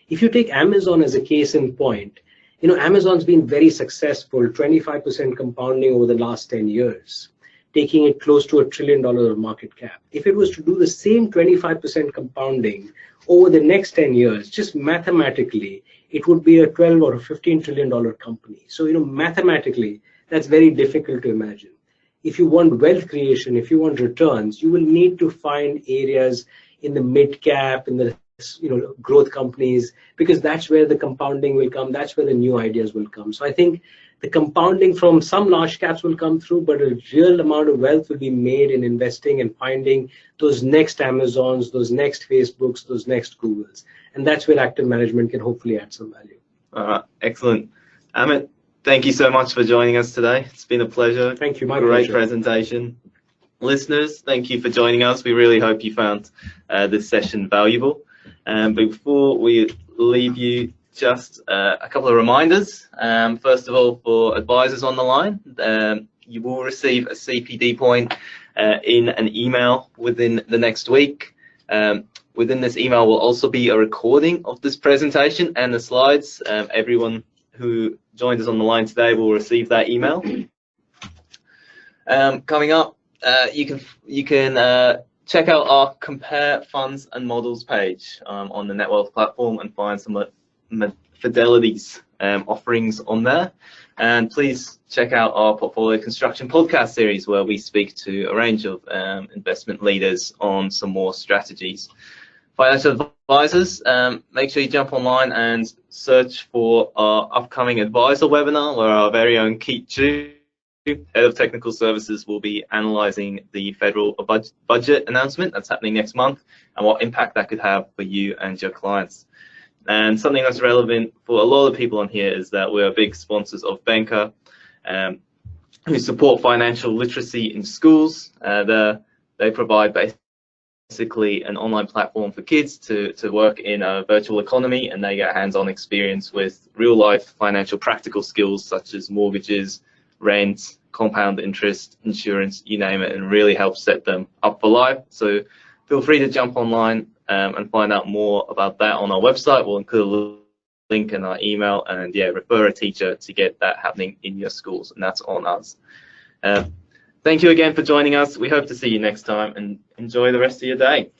[SPEAKER 2] If you take Amazon as a case in point, Amazon's been very successful, 25% compounding over the last 10 years, taking it close to $1 trillion of market cap. If it was to do the same 25% compounding over the next 10 years, just mathematically, it would be a 12 or a $15 trillion company. So, mathematically, that's very difficult to imagine. If you want wealth creation, if you want returns, you will need to find areas in the mid cap, in the growth companies, because that's where the compounding will come. That's where the new ideas will come. So I think the compounding from some large caps will come through, but a real amount of wealth will be made in investing and finding those next Amazons, those next Facebooks, those next Googles. And that's where active management can hopefully add some value.
[SPEAKER 1] All right, excellent. Amit, thank you so much for joining us today. It's been a pleasure.
[SPEAKER 2] Thank you. My
[SPEAKER 1] Great
[SPEAKER 2] pleasure.
[SPEAKER 1] Presentation. Listeners, thank you for joining us. We really hope you found this session valuable. Before we leave you, just a couple of reminders. First of all, for advisors on the line, you will receive a CPD point in an email within the next week. Within this email will also be a recording of this presentation and the slides. Everyone who joined us on the line today will receive that email. Coming up, you can check out our Compare Funds and Models page on the Netwealth platform and find some Fidelity's offerings on there. And please check out our Portfolio Construction podcast series, where we speak to a range of investment leaders on some more strategies. Financial advisors, make sure you jump online and search for our upcoming advisor webinar, where our very own Keith Chu, Head of Technical Services, will be analysing the federal budget announcement that's happening next month and what impact that could have for you and your clients. And something that's relevant for a lot of people on here is that we're big sponsors of Banker, who support financial literacy in schools. They provide basically an online platform for kids to work in a virtual economy, and they get hands-on experience with real-life financial practical skills such as mortgages, rent, compound interest, insurance, you name it, and really help set them up for life. So feel free to jump online and find out more about that on our website. We'll include a link in our email, and refer a teacher to get that happening in your schools, and that's on us. Thank you again for joining us. We hope to see you next time, and enjoy the rest of your day.